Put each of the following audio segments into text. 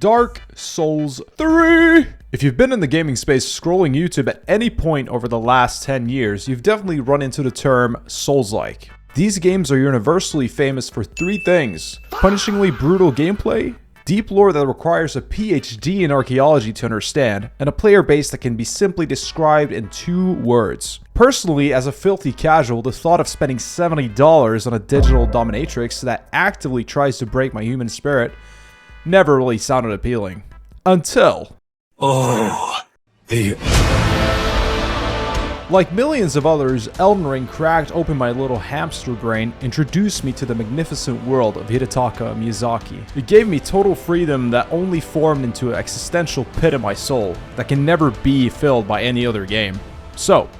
Dark Souls 3! If you've been in the gaming space scrolling YouTube at any point over the last 10 years, you've definitely run into the term Souls-like. These games are universally famous for three things: punishingly brutal gameplay, deep lore that requires a PhD in archaeology to understand, and a player base that can be simply described in 2 words. Personally, as a filthy casual, the thought of spending $70 on a digital dominatrix that actively tries to break my human spirit never really sounded appealing. Until... Like millions of others, Elden Ring cracked open my little hamster brain, introduced me to the magnificent world of Hidetaka Miyazaki. It gave me total freedom that only formed into an existential pit in my soul that can never be filled by any other game. So,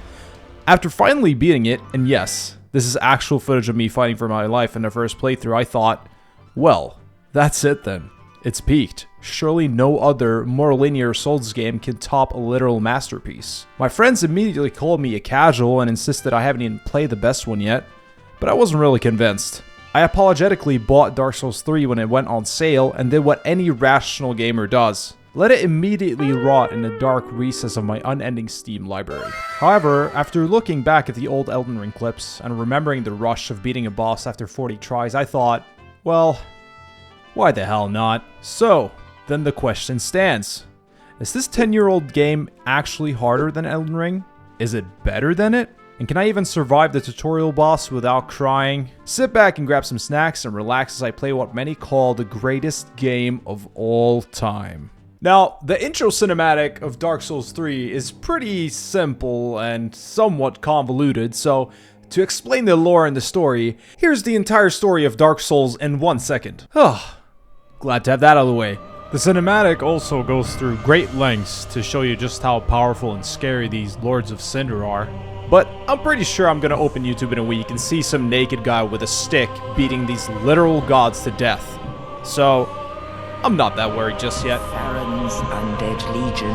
after finally beating it, and yes, this is actual footage of me fighting for my life in the first playthrough, I thought, well, that's it then. It's peaked. Surely no other, more linear Souls game can top a literal masterpiece. My friends immediately called me a casual and insisted I haven't even played the best one yet, but I wasn't really convinced. I apologetically bought Dark Souls 3 when it went on sale and did what any rational gamer does: let it immediately rot in the dark recess of my unending Steam library. However, after looking back at the old Elden Ring clips and remembering the rush of beating a boss after 40 tries, I thought, well, why the hell not? So, then the question stands. Is this 10-year-old game actually harder than Elden Ring? Is it better than it? And can I even survive the tutorial boss without crying? Sit back and grab some snacks and relax as I play what many call the greatest game of all time. Now, the intro cinematic of Dark Souls 3 is pretty simple and somewhat convoluted, so to explain the lore and the story, here's the entire story of Dark Souls in 1 second. Glad to have that out of the way. The cinematic also goes through great lengths to show you just how powerful and scary these Lords of Cinder are. But I'm pretty sure I'm gonna open YouTube in a week and see some naked guy with a stick beating these literal gods to death. So, I'm not that worried just yet. Farron's Undead Legion.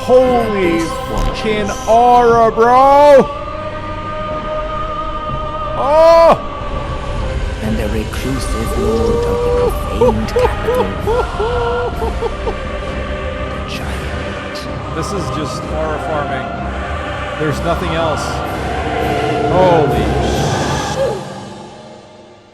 Holy fucking aura, bro! Oh! And the reclusive lord of the profaned capital. The giant. This is just horror farming. There's nothing else. Holy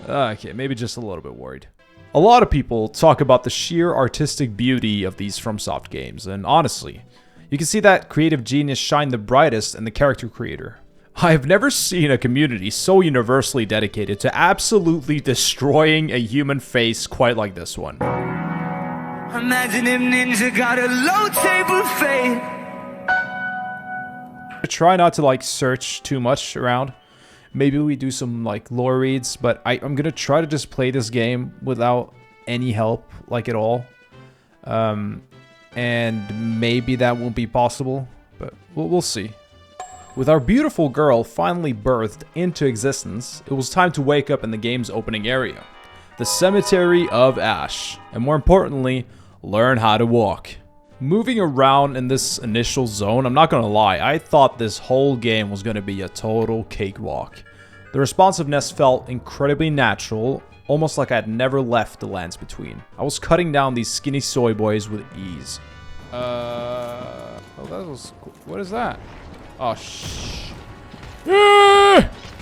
shit. Okay, maybe just a little bit worried. A lot of people talk about the sheer artistic beauty of these FromSoft games, and honestly, you can see that creative genius shine the brightest in the character creator. I have never seen a community so universally dedicated to absolutely destroying a human face quite like this one. Imagine if Ninja got a low table fade. Try not to like search too much around. Maybe we do some like lore reads, but I'm gonna try to just play this game without any help, like at all. And maybe that won't be possible, but we'll see. With our beautiful girl finally birthed into existence, it was time to wake up in the game's opening area, the Cemetery of Ash, and more importantly, learn how to walk. Moving around in this initial zone, I'm not gonna lie, I thought this whole game was gonna be a total cakewalk. The responsiveness felt incredibly natural, almost like I had never left the lands between. I was cutting down these skinny soy boys with ease. Oh, that was cool. What is that? Oh,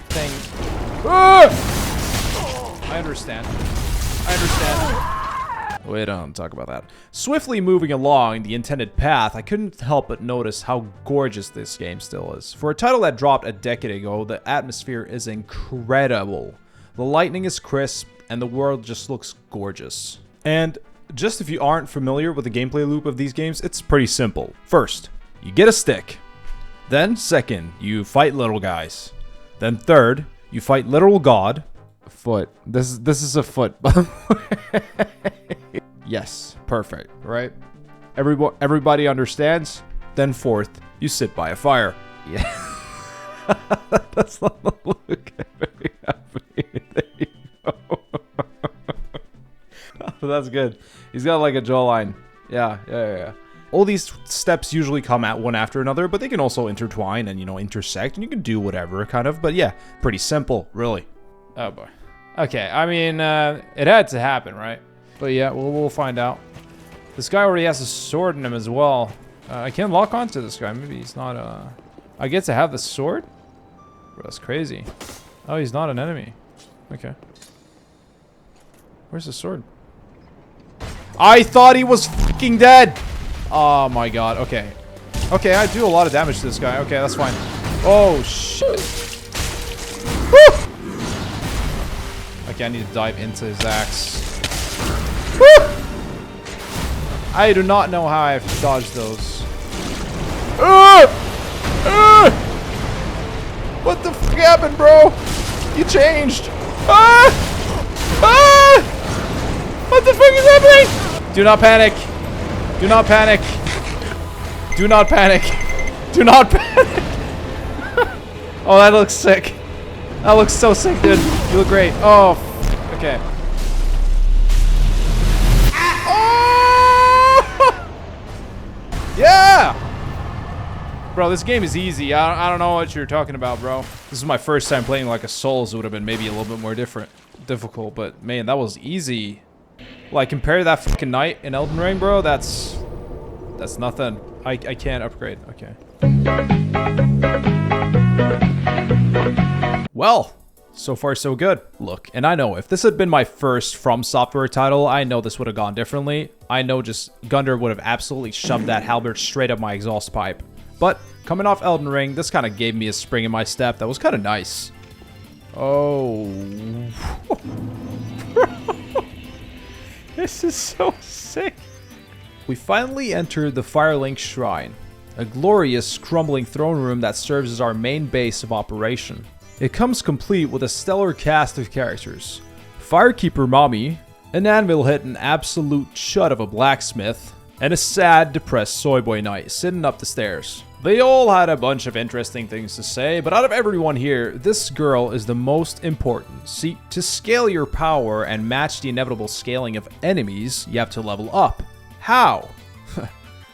thing. I understand. We don't talk about that. Swiftly moving along the intended path, I couldn't help but notice how gorgeous this game still is. For a title that dropped a decade ago, the atmosphere is incredible. The lighting is crisp, and the world just looks gorgeous. And just if you aren't familiar with the gameplay loop of these games, it's pretty simple. First, you get a stick. Then, second, you fight little guys. Then third, you fight literal god. Foot. This is a foot, by the way. Yes, perfect, right? Everybody understands? Then fourth, you sit by a fire. Yeah. That's not the look very happy. There you go. Oh, that's good. He's got like a jawline. Yeah. All these steps usually come at one after another, but they can also intertwine and, intersect, and you can do whatever, kind of. But yeah, pretty simple, really. Oh, boy. Okay, I mean, it had to happen, right? But yeah, we'll find out. This guy already has a sword in him as well. I can't lock onto this guy. Maybe he's not, I get to have the sword? Bro, that's crazy. Oh, he's not an enemy. Okay. Where's the sword? I thought he was fucking dead! Oh my god, okay. Okay, I do a lot of damage to this guy. Okay, that's fine. Oh, shit. Woo! Okay, I need to dive into his axe. Woo! I do not know how I've dodged those. What the fuck happened, bro? You changed. What the fuck is happening? Do not panic. Do not panic. Do not panic. Do not panic. Oh, that looks sick. That looks so sick, dude. You look great. Oh, okay. Oh! Yeah! Bro, this game is easy. I don't know what you're talking about, bro. This is my first time playing like a Souls. It would have been maybe a little bit more difficult, but man, that was easy. Like, compare to that fucking knight in Elden Ring, bro. That's nothing. I can't upgrade. Okay. Well, so far so good. Look, and I know if this had been my first From Software title, I know this would have gone differently. I know just Gunder would have absolutely shoved that halberd straight up my exhaust pipe. But coming off Elden Ring, this kind of gave me a spring in my step that was kind of nice. Oh. This is so sick. We finally entered the Firelink Shrine, a glorious, crumbling throne room that serves as our main base of operation. It comes complete with a stellar cast of characters. Firekeeper Mommy, an anvil-hitting absolute chud of a blacksmith, and a sad, depressed soy boy knight sitting up the stairs. They all had a bunch of interesting things to say, but out of everyone here, this girl is the most important. See, to scale your power and match the inevitable scaling of enemies, you have to level up. How?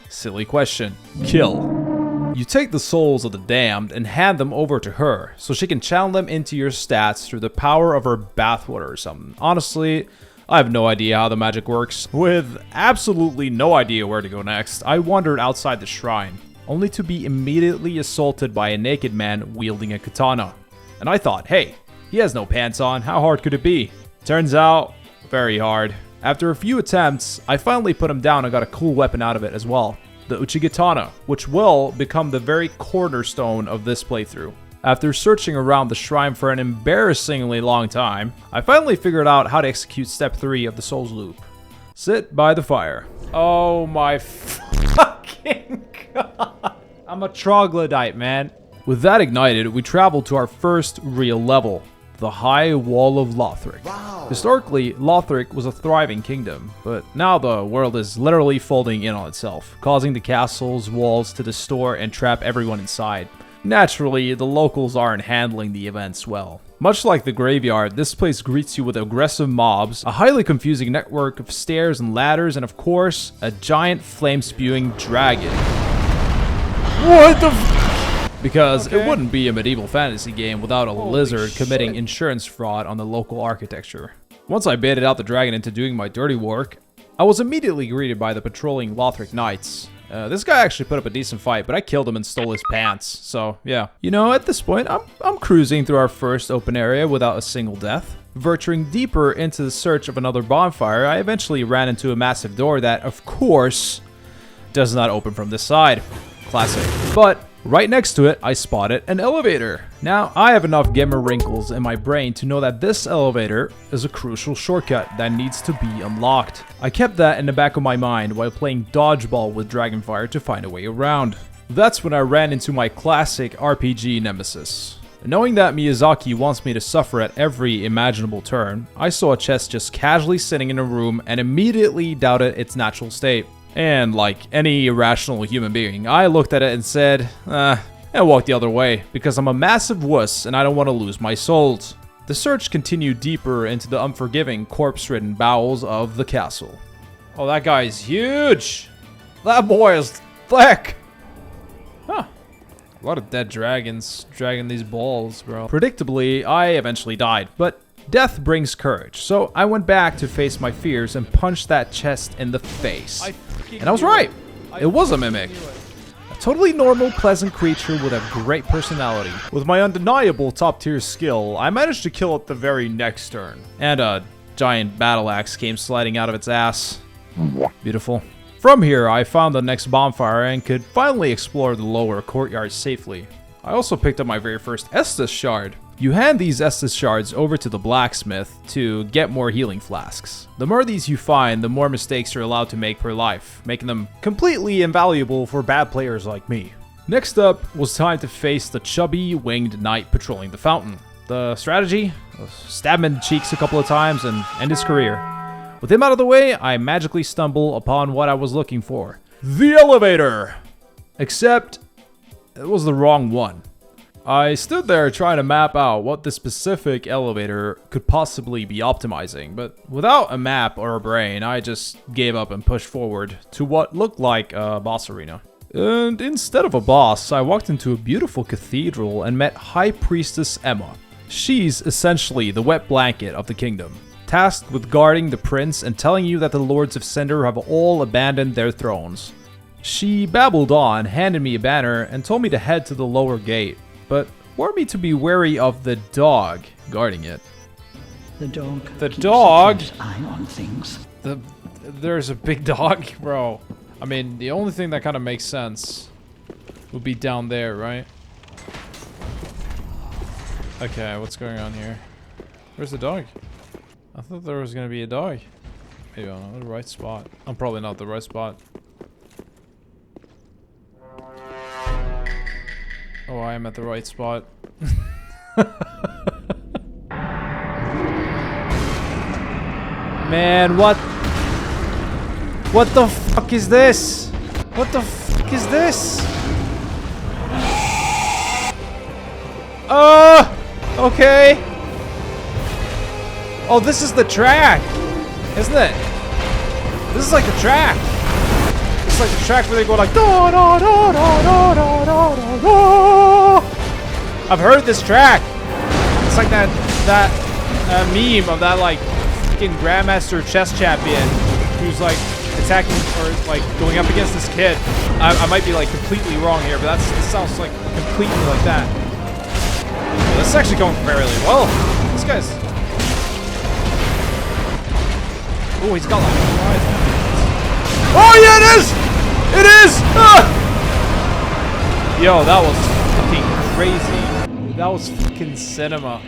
Silly question. Kill. You take the souls of the damned and hand them over to her, so she can channel them into your stats through the power of her bathwater or something. Honestly, I have no idea how the magic works. With absolutely no idea where to go next, I wandered outside the shrine, only to be immediately assaulted by a naked man wielding a katana. And I thought, hey, he has no pants on, how hard could it be? Turns out, very hard. After a few attempts, I finally put him down and got a cool weapon out of it as well, the Uchigatana, which will become the very cornerstone of this playthrough. After searching around the shrine for an embarrassingly long time, I finally figured out how to execute step 3 of the Souls loop. Sit by the fire. Oh my fucking god. I'm a troglodyte, man. With that ignited, we traveled to our first real level, the High Wall of Lothric. Wow. Historically, Lothric was a thriving kingdom, but now the world is literally folding in on itself, causing the castle's walls to distort and trap everyone inside. Naturally, the locals aren't handling the events well. Much like the graveyard, this place greets you with aggressive mobs, a highly confusing network of stairs and ladders, and of course, a giant flame-spewing dragon. What the f- Because it wouldn't be a medieval fantasy game without a lizard committing insurance fraud on the local architecture. Once I baited out the dragon into doing my dirty work, I was immediately greeted by the patrolling Lothric knights. This guy actually put up a decent fight, but I killed him and stole his pants, so yeah. You know, at this point, I'm cruising through our first open area without a single death. Venturing deeper into the search of another bonfire, I eventually ran into a massive door that, of course, does not open from this side. Classic. But right next to it, I spotted an elevator. Now, I have enough gamer wrinkles in my brain to know that this elevator is a crucial shortcut that needs to be unlocked. I kept that in the back of my mind while playing dodgeball with Dragonfire to find a way around. That's when I ran into my classic RPG nemesis. Knowing that Miyazaki wants me to suffer at every imaginable turn, I saw a chest just casually sitting in a room and immediately doubted its natural state. And like any irrational human being, I looked at it and said, and walked the other way, because I'm a massive wuss and I don't want to lose my souls. The search continued deeper into the unforgiving, corpse-ridden bowels of the castle. Oh, that guy is huge! That boy is thick! Huh. A lot of dead dragons dragging these balls, bro. Predictably, I eventually died, but death brings courage, so I went back to face my fears and punched that chest in the face. And I was right. It was a mimic. A totally normal, pleasant creature with a great personality. With my undeniable top-tier skill, I managed to kill it the very next turn. And a giant battle axe came sliding out of its ass. Beautiful. From here, I found the next bonfire and could finally explore the lower courtyard safely. I also picked up my very first Estus shard. You hand these Estus shards over to the blacksmith to get more healing flasks. The more of these you find, the more mistakes you're allowed to make per life, making them completely invaluable for bad players like me. Next up was time to face the chubby winged knight patrolling the fountain. The strategy? Stab him in the cheeks a couple of times and end his career. With him out of the way, I magically stumble upon what I was looking for. The elevator! Except, it was the wrong one. I stood there trying to map out what the specific elevator could possibly be optimizing, but without a map or a brain, I just gave up and pushed forward to what looked like a boss arena. And instead of a boss, I walked into a beautiful cathedral and met High Priestess Emma. She's essentially the wet blanket of the kingdom, tasked with guarding the prince and telling you that the lords of Cinder have all abandoned their thrones. She babbled on, handed me a banner, and told me to head to the lower gate, but warned me to be wary of the dog guarding it. The dog. The dog? Keeps a close eye on things. There's a big dog, bro. I mean, the only thing that kind of makes sense would be down there, right? Okay, what's going on here? Where's the dog? I thought there was gonna be a dog. Maybe I'm not the right spot. I'm probably not the right spot. Oh, I am at the right spot. Man, what? What the fuck is this? What the fuck is this? Okay. Oh, this is the track, isn't it? This is like the track. It's like the track where they go like da da da da da da da da. I've heard this track. It's like that meme of that like fucking Grandmaster chess champion who's like attacking or like going up against this kid. I might be like completely wrong here, but this sounds like completely like that. Well, this is actually going fairly well. This guy's. Oh, he's got like 5 minutes. Oh yeah, it is! It is! Ah! Yo, that was fucking crazy. That was fucking cinema.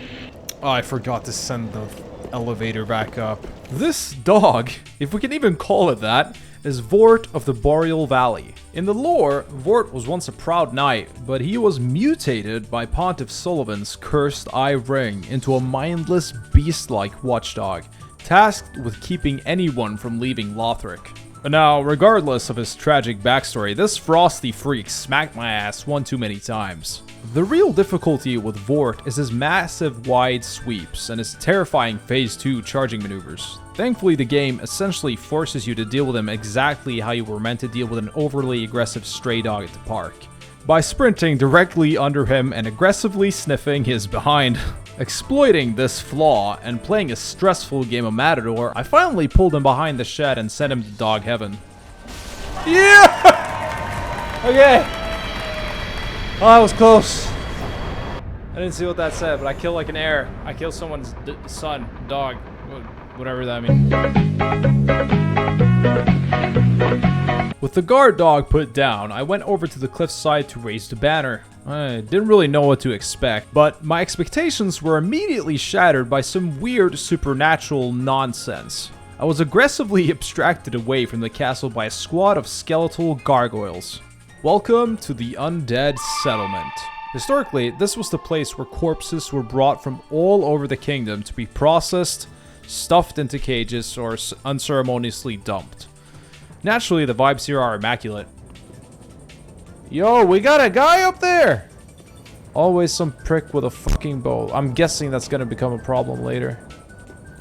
Oh, I forgot to send the elevator back up. This dog, if we can even call it that, is Vordt of the Boreal Valley. In the lore, Vordt was once a proud knight, but he was mutated by Pontiff Sullivan's cursed eye ring into a mindless, beast-like watchdog, tasked with keeping anyone from leaving Lothric. Now, regardless of his tragic backstory, this frosty freak smacked my ass one too many times. The real difficulty with Vordt is his massive wide sweeps and his terrifying phase 2 charging maneuvers. Thankfully, the game essentially forces you to deal with him exactly how you were meant to deal with an overly aggressive stray dog at the park, by sprinting directly under him and aggressively sniffing his behind. Exploiting this flaw and playing a stressful game of Matador, I finally pulled him behind the shed and sent him to dog heaven. Yeah! Okay. Oh, that was close. I didn't see what that said, but I killed like an heir. I killed someone's son, dog, whatever that means. With the guard dog put down, I went over to the cliffside to raise the banner. I didn't really know what to expect, but my expectations were immediately shattered by some weird supernatural nonsense. I was aggressively abstracted away from the castle by a squad of skeletal gargoyles. Welcome to the Undead Settlement. Historically, this was the place where corpses were brought from all over the kingdom to be processed, stuffed into cages, or unceremoniously dumped. Naturally, the vibes here are immaculate. Yo, we got a guy up there! Always some prick with a fucking bow. I'm guessing that's gonna become a problem later.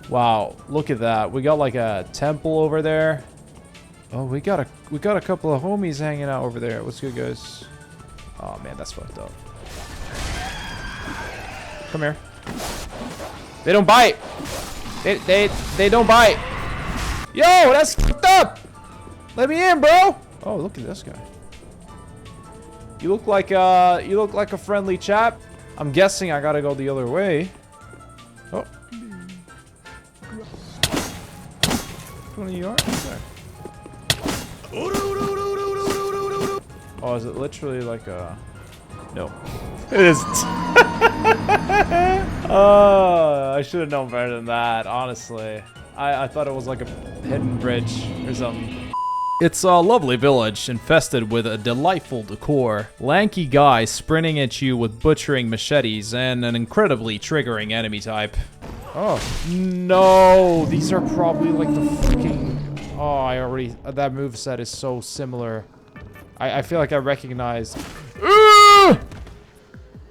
Wow, look at that. We got like a temple over there. Oh, we got a couple of homies hanging out over there. What's good, guys? Oh man, that's fucked up. Come here. They don't bite. They don't bite. Yo, that's fucked up. Let me in, bro! Oh, look at this guy. You look like a friendly chap. I'm guessing I gotta go the other way. Oh. 20 yards? Okay. Oh, is it literally like a... No. It isn't. I should have known better than that, honestly. I thought it was like a hidden bridge or something. It's a lovely village, infested with a delightful decor, lanky guys sprinting at you with butchering machetes, and an incredibly triggering enemy type. Oh, no! These are probably like the fucking... Oh, I already... That moveset is so similar. I feel like I recognize... Oh,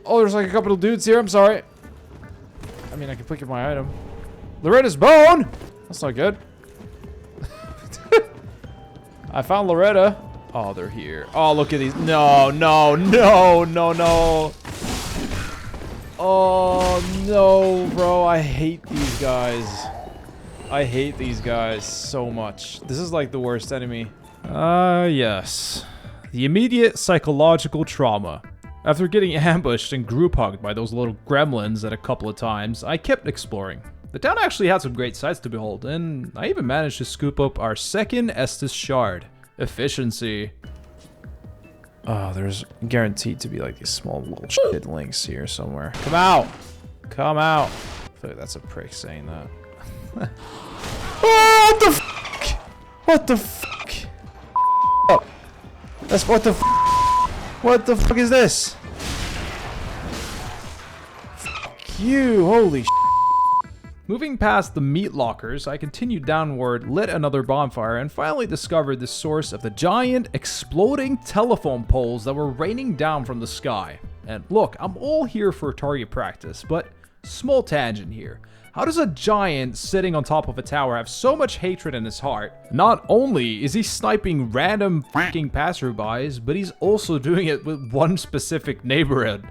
there's like a couple of dudes here, I'm sorry. I mean, I can pick up my item. Loretta's bone! That's not good. I found Loretta. Oh, they're here. Oh, look at these. No, no, no, no, no. Oh, no, bro. I hate these guys. I hate these guys so much. This is like the worst enemy. Yes. The immediate psychological trauma. After getting ambushed and group hugged by those little gremlins at a couple of times, I kept exploring. The town actually had some great sights to behold, and I even managed to scoop up our second Estus shard. Efficiency. Oh, there's guaranteed to be like these small little shit links here somewhere. Come out! Come out! I feel like that's a prick saying that. Oh, what the fuck? What the fuck? Oh, that's what the fuck? What the fuck is this? Fuck you! Holy shit. Moving past the meat lockers, I continued downward, lit another bonfire, and finally discovered the source of the giant, exploding telephone poles that were raining down from the sky. And look, I'm all here for target practice, but small tangent here. How does a giant sitting on top of a tower have so much hatred in his heart? Not only is he sniping random fucking passerbys, but he's also doing it with one specific neighborhood.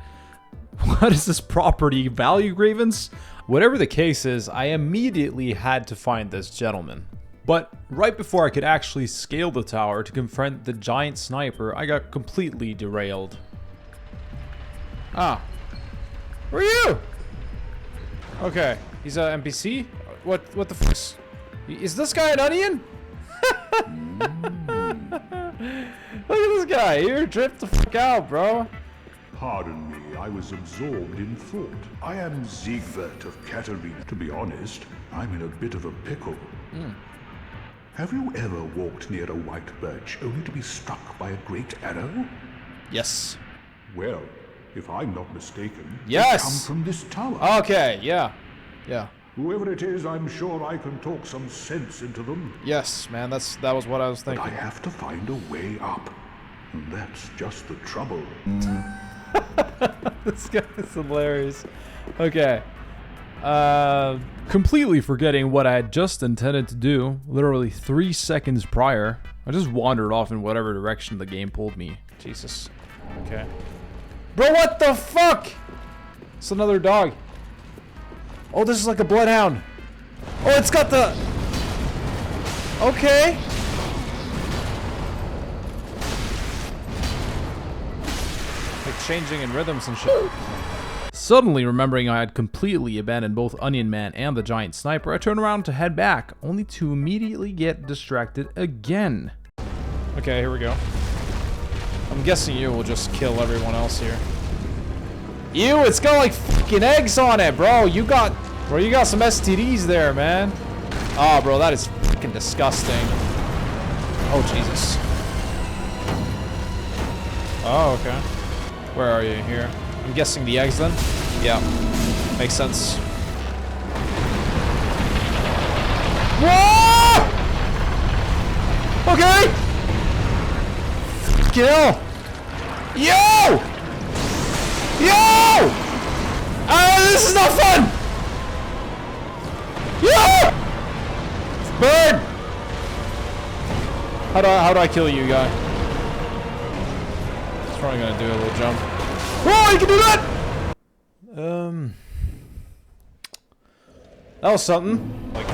What is this property value grievance? Whatever the case is, I immediately had to find this gentleman. But right before I could actually scale the tower to confront the giant sniper, I got completely derailed. Ah. Who are you? Okay, he's an NPC? What the fuck? Is this guy an onion? Look at this guy, here, drip the fuck out, bro. Pardon me, I was absorbed in thought. I am Siegbert of Cathedral. To be honest, I'm in a bit of a pickle. Have you ever walked near a white birch only to be struck by a great arrow? Yes. Well, if I'm not mistaken, yes, they come from this tower. Okay, yeah. Yeah. Whoever it is, I'm sure I can talk some sense into them. Yes, man, that was what I was thinking. But I have to find a way up. And that's just the trouble. This guy is hilarious. Okay. Completely forgetting what I had just intended to do, literally 3 seconds prior. I just wandered off in whatever direction the game pulled me. Jesus. Okay. Bro, what the fuck? It's another dog. Oh, this is like a bloodhound. Oh, it's got the... Okay. Like changing in rhythms and shit. Suddenly remembering I had completely abandoned both Onion Man and the giant sniper, I turned around to head back, only to immediately get distracted again. Okay, here we go. I'm guessing you will just kill everyone else here. Ew, it's got like fucking eggs on it, bro. You got some STDs there, man. Oh, bro, that is fucking disgusting. Oh, Jesus. Oh, okay. Where are you? Here. I'm guessing the eggs then? Yeah. Makes sense. Whoa! Okay! Kill! Yo! Yo! This is not fun! Yo! Bird! How do I kill you, guy? He's probably gonna do a little jump. Whoa, you can do that! That was something. Like,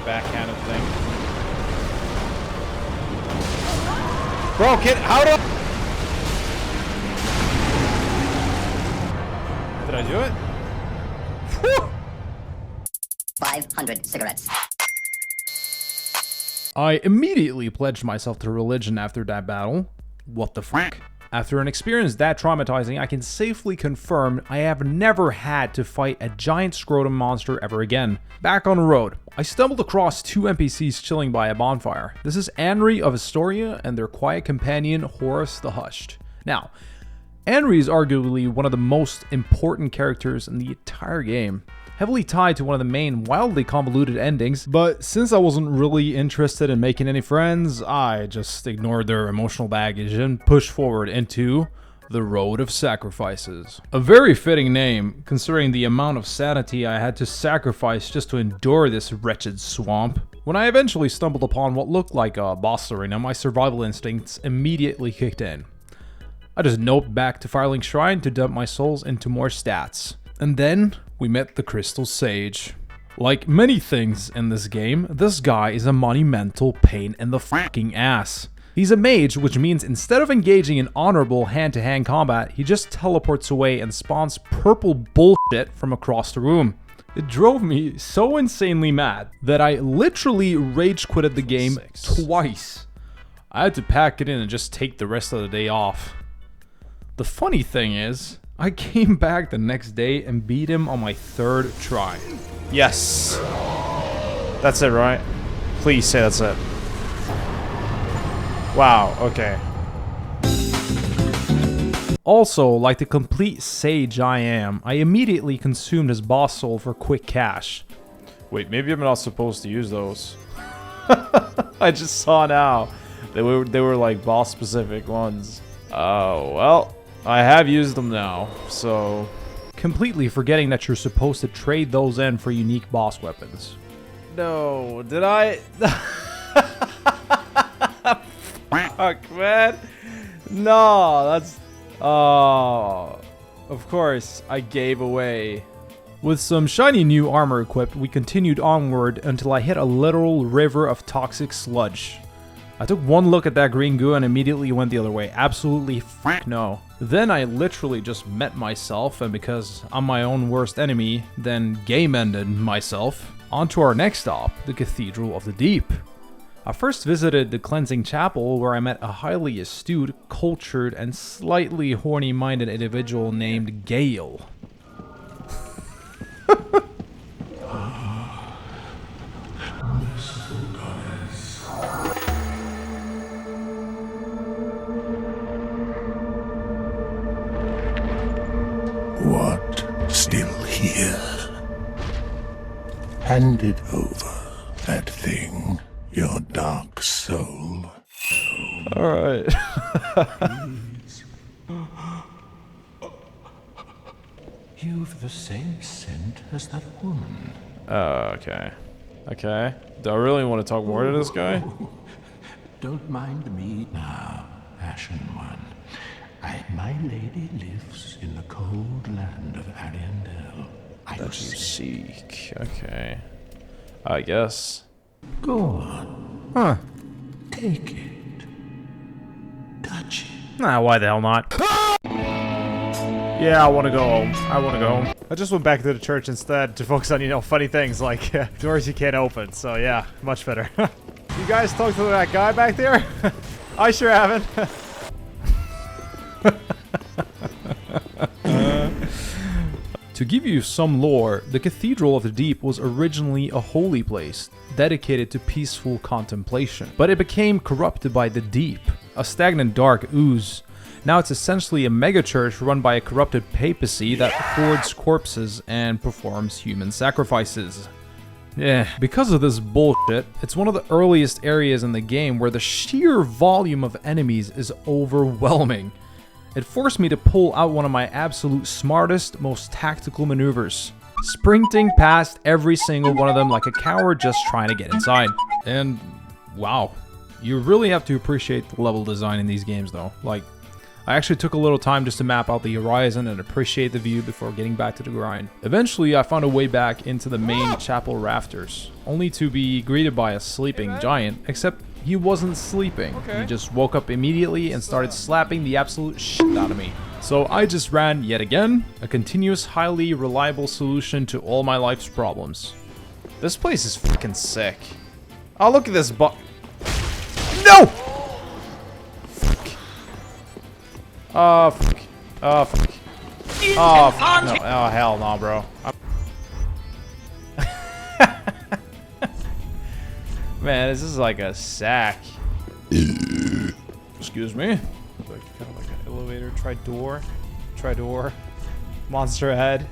backhanded thing. Bro, how do I... Did I do it? Whew. 500 cigarettes. I immediately pledged myself to religion after that battle. What the fuck? After an experience that traumatizing, I can safely confirm I have never had to fight a giant scrotum monster ever again. Back on the road, I stumbled across two NPCs chilling by a bonfire. This is Anri of Astoria and their quiet companion, Horus the Hushed. Now, Anri is arguably one of the most important characters in the entire game, heavily tied to one of the main wildly convoluted endings, but since I wasn't really interested in making any friends, I just ignored their emotional baggage and pushed forward into the Road of Sacrifices. A very fitting name, considering the amount of sanity I had to sacrifice just to endure this wretched swamp. When I eventually stumbled upon what looked like a boss arena, my survival instincts immediately kicked in. I just noped back to Firelink Shrine to dump my souls into more stats. And then we met the Crystal Sage. Like many things in this game, this guy is a monumental pain in the fucking ass. He's a mage, which means instead of engaging in honorable hand-to-hand combat, he just teleports away and spawns purple bullshit from across the room. It drove me so insanely mad that I literally rage quitted the game twice. I had to pack it in and just take the rest of the day off. The funny thing is, I came back the next day and beat him on my third try. Yes. That's it, right? Please say that's it. Wow, okay. Also, like the complete sage I am, I immediately consumed his boss soul for quick cash. Wait, maybe I'm not supposed to use those. I just saw now. They were like boss specific ones. Oh, well. I have used them now, so... Completely forgetting that you're supposed to trade those in for unique boss weapons. No, did I? Fuck, man. No, that's... Oh... Of course, I gave away. With some shiny new armor equipped, we continued onward until I hit a literal river of toxic sludge. I took one look at that green goo and immediately went the other way. Absolutely fuck no. Then I literally just met myself, and because I'm my own worst enemy, then game-ended myself. On to our next stop, the Cathedral of the Deep. I first visited the Cleansing Chapel, where I met a highly astute, cultured, and slightly horny-minded individual named Gale. What? Still here? Hand it over, that thing, your dark soul. Alright. You've the same scent as that woman. Okay. Okay. Do I really want to talk more to this guy? Don't mind me now, Ashen One. My lady lives in the cold land of Ariandel. That you seek. Okay. I guess. Go on. Huh. Take it. Touch it. Nah, why the hell not? Yeah, I want to go home. I want to go home. I just went back to the church instead to focus on, you know, funny things like doors you can't open. So yeah, much better. You guys talked to that guy back there? I sure haven't. To give you some lore, the Cathedral of the Deep was originally a holy place, dedicated to peaceful contemplation. But it became corrupted by the Deep, a stagnant dark ooze. Now it's essentially a megachurch run by a corrupted papacy that hoards corpses and performs human sacrifices. Yeah, because of this bullshit, it's one of the earliest areas in the game where the sheer volume of enemies is overwhelming. It forced me to pull out one of my absolute smartest, most tactical maneuvers. Sprinting past every single one of them like a coward just trying to get inside. And, wow. You really have to appreciate the level design in these games though. Like, I actually took a little time just to map out the horizon and appreciate the view before getting back to the grind. Eventually, I found a way back into the main chapel rafters, only to be greeted by a sleeping giant, except he wasn't sleeping. He just woke up immediately and started slapping the absolute shit out of me. So I just ran yet again, a continuous, highly reliable solution to all my life's problems. This place is fucking sick. Oh, look at this No! Fuck. Oh, fuck. Oh, fuck. Oh, fuck. No. Oh, hell no, bro. Man, this is like a sack. Excuse me. Like, kind of like an elevator. Try door. Try door. Monster head.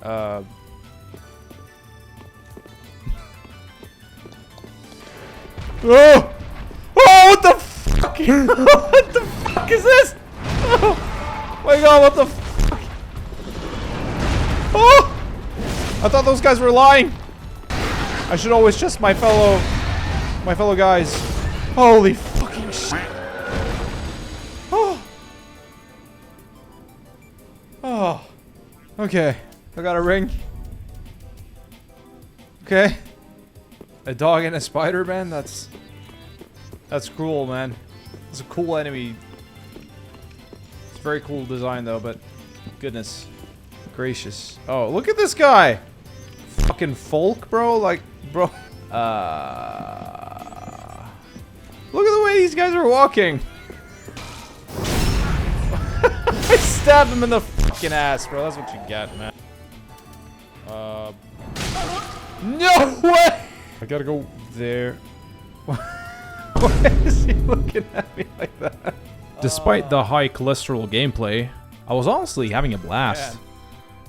Oh! Oh, what the fuck? What the fuck is this? Oh my god, what the fuck? Oh! I thought those guys were lying. I should always trust my fellow guys. Holy fucking shit. Oh. Oh. Okay. I got a ring. Okay. A dog and a spider, man? That's cool, man. It's a cool enemy. It's a very cool design, though, but goodness gracious. Oh, look at this guy! Fucking folk, bro. Like, bro. Look at the way these guys are walking. I stabbed him in the fucking ass, bro. That's what you get, man. No way! I gotta go there. Why is he looking at me like that? Despite the high cholesterol gameplay, I was honestly having a blast.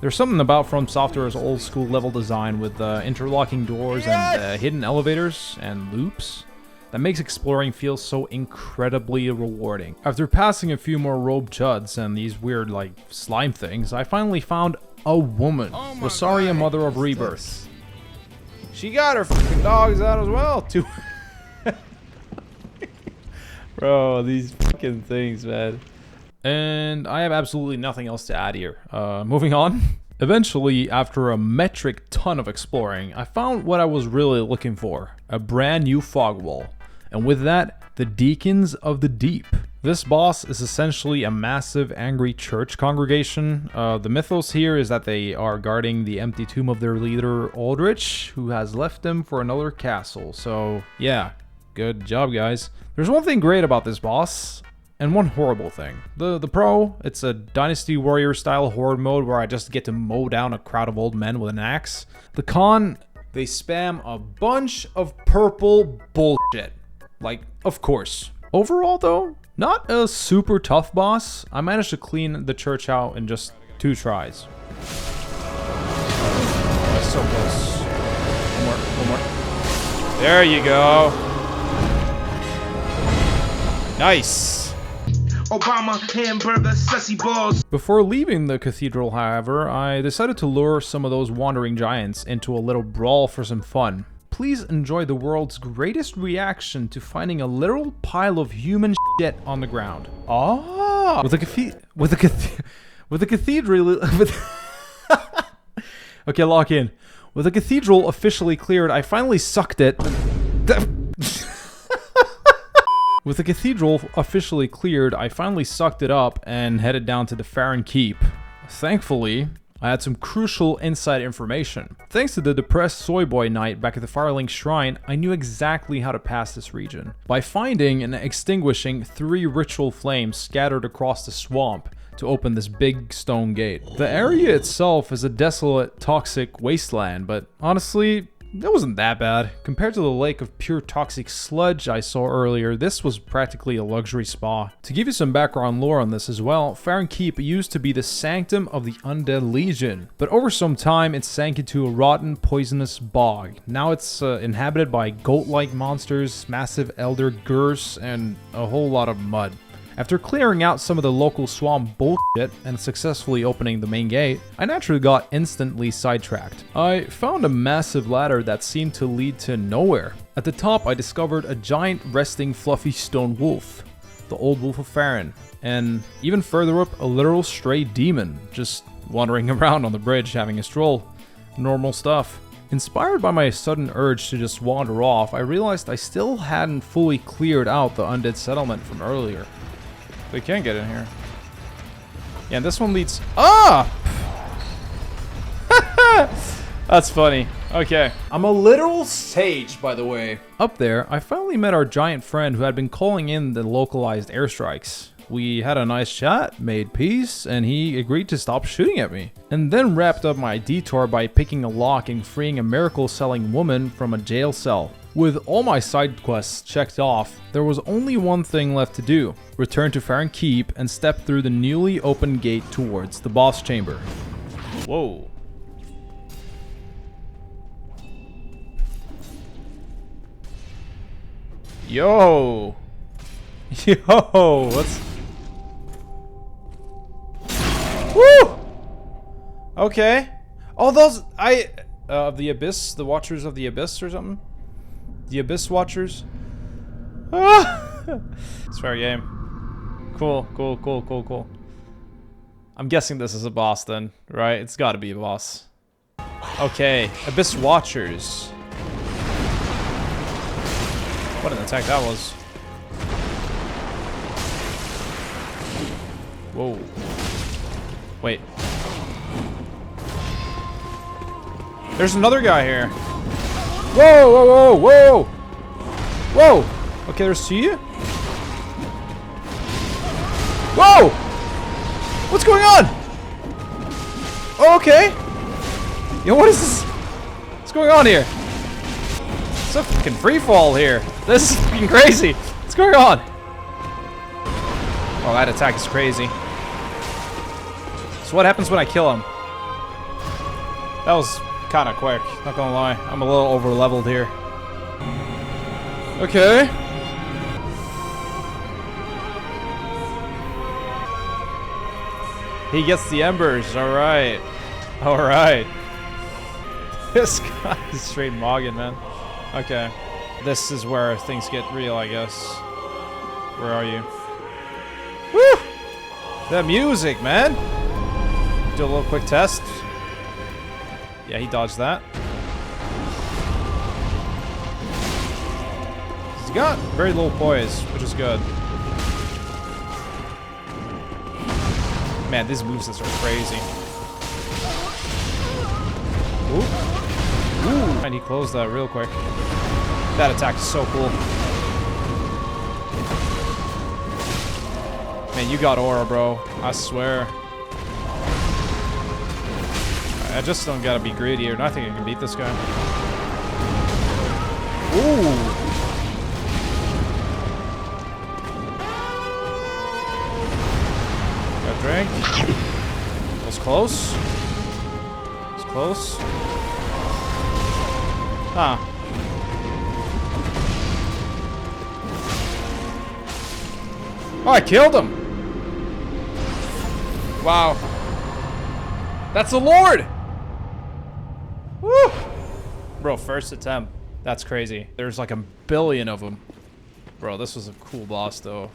There's something about From Software's old school level design with interlocking doors and hidden elevators and loops that makes exploring feel so incredibly rewarding. After passing a few more robe chuds and these weird like slime things, I finally found a woman, Rosaria, Mother of Rebirth. She got her fucking dogs out as well, too. Bro, these fucking things, man. And I have absolutely nothing else to add here. Moving on. Eventually, after a metric ton of exploring, I found what I was really looking for. A brand new fog wall. And with that, the Deacons of the Deep. This boss is essentially a massive angry church congregation. The mythos here is that they are guarding the empty tomb of their leader, Aldrich, who has left them for another castle. So, yeah, good job, guys. There's one thing great about this boss, and one horrible thing. The pro, it's a Dynasty Warrior style horde mode where I just get to mow down a crowd of old men with an axe. The con, they spam a bunch of purple bullshit. Like, of course. Overall though, not a super tough boss. I managed to clean the church out in just 2 tries. That's so close. One more. There you go. Nice. Obama, hamburger, sussy balls. Before leaving the cathedral, however, I decided to lure some of those wandering giants into a little brawl for some fun. Please enjoy the world's greatest reaction to finding a literal pile of human shit on the ground. Ah, with the cathedral. Okay, lock in. With the cathedral officially cleared, I finally sucked it. With the cathedral officially cleared, I finally sucked it up and headed down to the Farron Keep. Thankfully, I had some crucial inside information. Thanks to the depressed soy boy knight back at the Firelink Shrine, I knew exactly how to pass this region. By finding and extinguishing 3 ritual flames scattered across the swamp to open this big stone gate. The area itself is a desolate, toxic wasteland, but honestly, that wasn't that bad. Compared to the lake of pure toxic sludge I saw earlier, this was practically a luxury spa. To give you some background lore on this as well, Farron Keep used to be the sanctum of the Undead Legion, but over some time it sank into a rotten, poisonous bog. Now it's inhabited by goat-like monsters, massive elder gurs, and a whole lot of mud. After clearing out some of the local swamp bullshit and successfully opening the main gate, I naturally got instantly sidetracked. I found a massive ladder that seemed to lead to nowhere. At the top, I discovered a giant resting fluffy stone wolf, the old wolf of Farron, and even further up, a literal stray demon, just wandering around on the bridge having a stroll. Normal stuff. Inspired by my sudden urge to just wander off, I realized I still hadn't fully cleared out the Undead Settlement from earlier. They can't get in here. Yeah, and this one leads... Ah! That's funny. Okay. I'm a literal sage, by the way. Up there, I finally met our giant friend who had been calling in the localized airstrikes. We had a nice chat, made peace, and he agreed to stop shooting at me. And then wrapped up my detour by picking a lock and freeing a miracle-selling woman from a jail cell. With all my side quests checked off, there was only one thing left to do. Return to Farron Keep and step through the newly opened gate towards the boss chamber. Whoa. Yo! Yo! What's... Woo! Okay. Oh, those... the Abyss? The Watchers of the Abyss or something? The Abyss Watchers? Ah! It's fair game. Cool, cool, cool, cool, cool. I'm guessing this is a boss then, right? It's gotta be a boss. Okay. Abyss Watchers. What an attack that was. Whoa. Wait. There's another guy here. Whoa, whoa, whoa, whoa! Whoa! Okay, there's two. Whoa! What's going on? Oh, okay. Yo, what is this? What's going on here? It's a fucking free fall here. This is fucking crazy. What's going on? Oh, that attack is crazy. So what happens when I kill him? That was kind of quick, not gonna lie. I'm a little over leveled here. Okay. He gets the embers. All right. All right. This guy is straight Morgan, man. Okay. This is where things get real, I guess. Where are you? Woo! The music, man. Do a little quick test. Yeah, he dodged that. He's got very little poise, which is good. Man, these movesets are crazy. Ooh. Ooh. And he closed that real quick. That attack is so cool. Man, you got aura, bro. I swear. I just don't gotta be greedy or nothing. I can beat this guy. Ooh. Got a drink. That was close. It's close. Huh. Oh, I killed him! Wow. That's the Lord! Woo! Bro, first attempt. That's crazy. There's like a billion of them. Bro, this was a cool boss, though.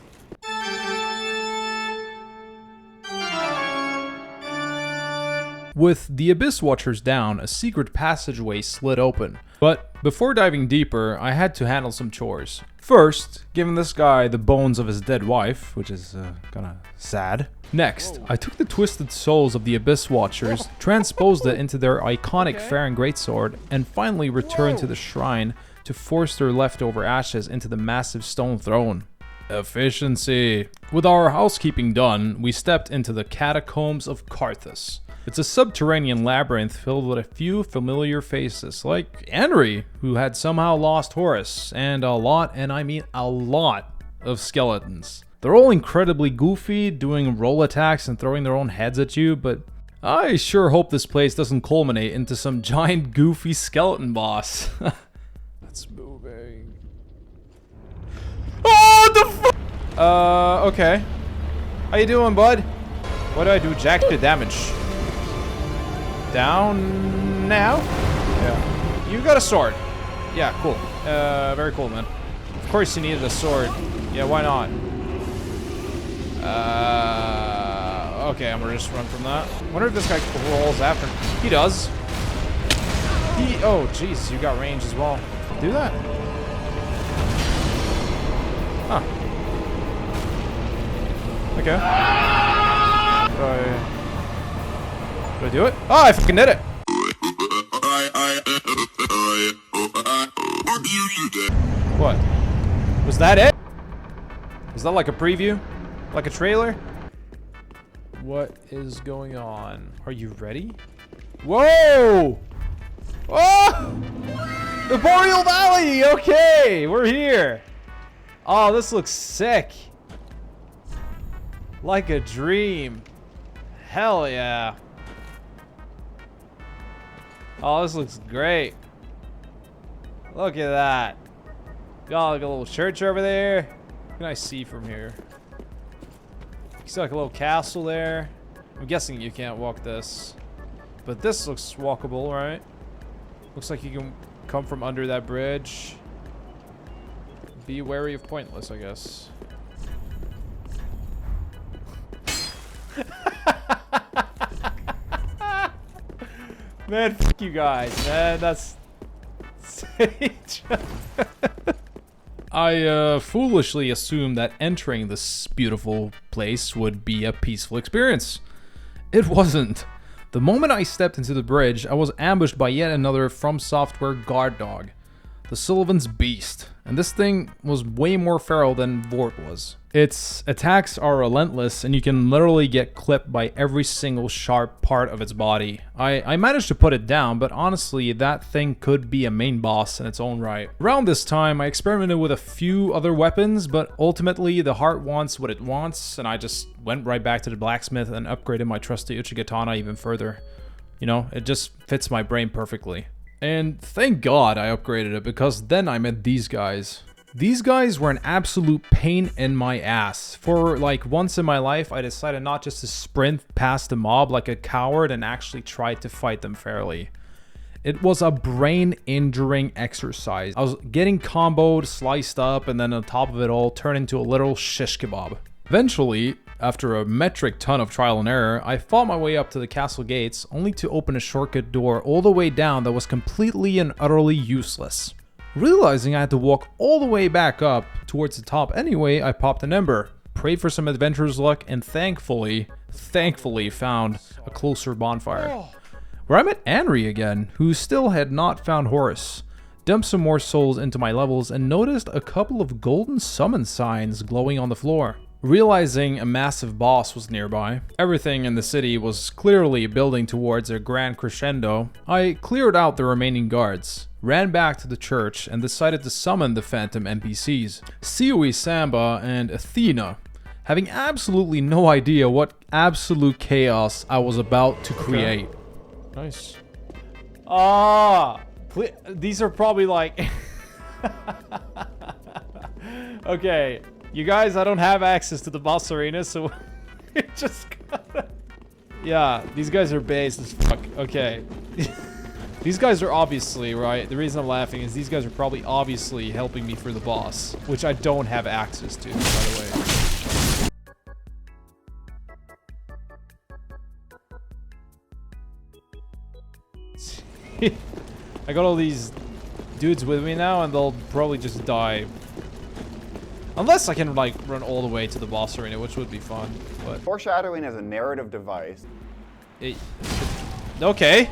With the Abyss Watchers down, a secret passageway slid open. But before diving deeper, I had to handle some chores. First, giving this guy the bones of his dead wife, which is kinda sad. Next, I took the twisted souls of the Abyss Watchers, transposed it into their iconic Farron Greatsword, and finally returned to the shrine to force their leftover ashes into the massive stone throne. Efficiency. With our housekeeping done, we stepped into the Catacombs of Carthus. It's a subterranean labyrinth filled with a few familiar faces, like Henry, who had somehow lost Horus, and a lot, and I mean a lot, of skeletons. They're all incredibly goofy, doing roll attacks and throwing their own heads at you, but I sure hope this place doesn't culminate into some giant goofy skeleton boss. That's moving. Oh, the f- okay. How you doing, bud? What do I do? Jack to damage. Down now? Yeah. You got a sword. Yeah, cool. Very cool, man. Of course you needed a sword. Yeah, why not? Okay, I'm gonna just run from that. Wonder if this guy rolls after. He does. Oh, jeez, you got range as well. Do that. Huh. Okay. Do I do it? Oh, I fucking did it! What? Was that it? Was that like a preview? Like a trailer? What is going on? Are you ready? Whoa! Oh! The Boreal Valley! Okay, we're here. Oh, this looks sick. Like a dream. Hell yeah. Oh, this looks great. Look at that. Got like a little church over there. What can I see from here? You see like a little castle there. I'm guessing you can't walk this. But this looks walkable, right? Looks like you can come from under that bridge. Be wary of pointless, I guess. Man, fuck you guys, man. That's sage. I foolishly assumed that entering this beautiful place would be a peaceful experience. It wasn't. The moment I stepped into the bridge, I was ambushed by yet another From Software guard dog, the Sullivan's Beast, and this thing was way more feral than Vordt was. Its attacks are relentless, and you can literally get clipped by every single sharp part of its body. I managed to put it down, but honestly, that thing could be a main boss in its own right. Around this time, I experimented with a few other weapons, but ultimately, the heart wants what it wants, and I just went right back to the blacksmith and upgraded my trusty Uchigatana even further. You know, it just fits my brain perfectly. And thank God I upgraded it, because then I met these guys. These guys were an absolute pain in my ass. For like once in my life, I decided not just to sprint past the mob like a coward and actually try to fight them fairly. It was a brain-injuring exercise. I was getting comboed, sliced up, and then on top of it all, turned into a literal shish kebab. Eventually, after a metric ton of trial and error, I fought my way up to the castle gates, only to open a shortcut door all the way down that was completely and utterly useless. Realizing I had to walk all the way back up towards the top anyway, I popped an ember, prayed for some adventurer's luck, and thankfully found a closer bonfire. Where I met Anri again, who still had not found Horus. Dumped some more souls into my levels and noticed a couple of golden summon signs glowing on the floor. Realizing a massive boss was nearby, everything in the city was clearly building towards a grand crescendo, I cleared out the remaining guards, ran back to the church, and decided to summon the phantom NPCs, Sioi Samba and Athena, having absolutely no idea what absolute chaos I was about to create. Okay. Nice. Ah! These are probably like... Okay. You guys, I don't have access to the boss arena, so it just gotta... Yeah, these guys are based as fuck. Okay. These guys are obviously, right? The reason I'm laughing is these guys are probably obviously helping me for the boss, which I don't have access to, by the way. I got all these dudes with me now, and they'll probably just die. Unless I can, like, run all the way to the boss arena, which would be fun, but... Foreshadowing as a narrative device. Okay.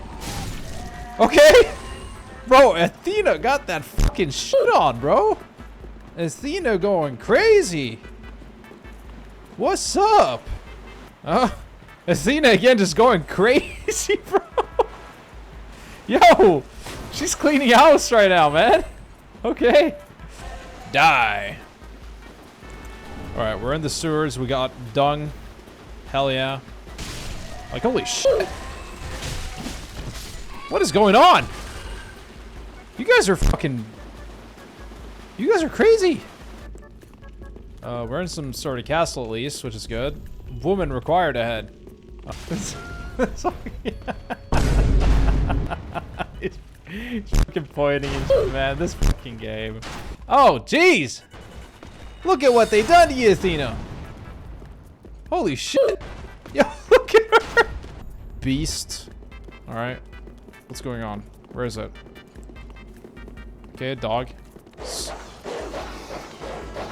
Okay! Bro, Athena got that fucking shit on, bro! Athena going crazy! What's up? Athena again just going crazy, bro! Yo! She's cleaning house right now, man! Okay. Die. Alright, we're in the sewers. We got dung. Hell yeah. Like, holy shit. What is going on? You guys are fucking... You guys are crazy. We're in some sort of castle at least, which is good. Woman required ahead. He's fucking pointing and shit, man. This fucking game. Oh, jeez! Look at what they done to you, Athena! Holy shit! Yo, look at her! Beast. Alright. What's going on? Where is it? Okay, a dog.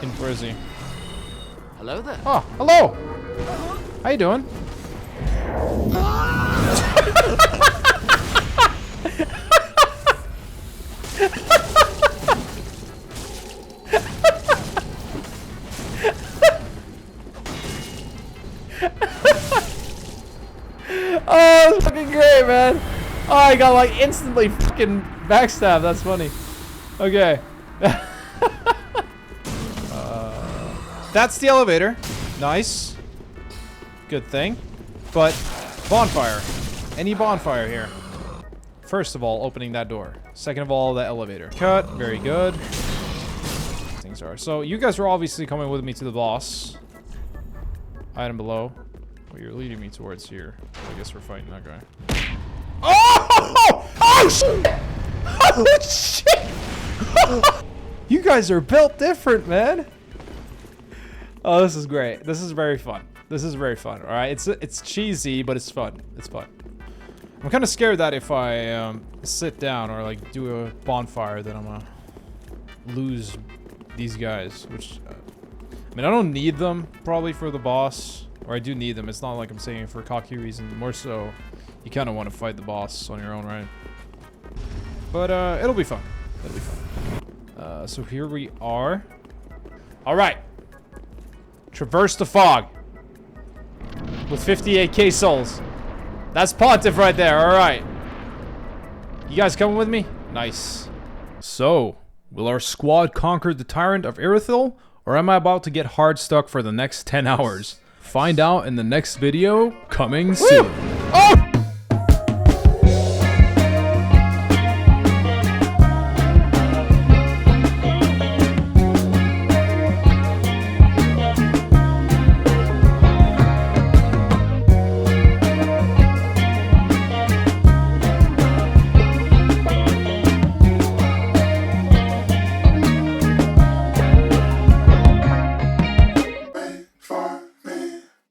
In where is he? Hello there. Oh, hello! How you doing? Oh, that's fucking great, man. Oh, I got like instantly fucking backstabbed. That's funny. Okay. That's the elevator. Nice. Good thing. But bonfire. Any bonfire here. First of all, opening that door. Second of all, the elevator. Cut. Very good. Things are. So you guys are obviously coming with me to the boss. Item below. What you're leading me towards here. I guess we're fighting that guy. Oh! Oh shit! Oh shit! You guys are built different, man. Oh, this is great. This is very fun. This is very fun. All right, it's cheesy, but it's fun. It's fun. I'm kind of scared that if I sit down or like do a bonfire, that I'm gonna lose these guys. Which, I mean, I don't need them probably for the boss, or I do need them. It's not like I'm saying it for a cocky reason. More so, you kind of want to fight the boss on your own, right? But it'll be fun. It'll be fun. So here we are. All right. Traverse the fog. With 58k souls. That's Pontiff right there, alright. You guys coming with me? Nice. So, will our squad conquer the Tyrant of Irithyll? Or am I about to get hard stuck for the next 10 hours? Find out in the next video, coming soon. Oh!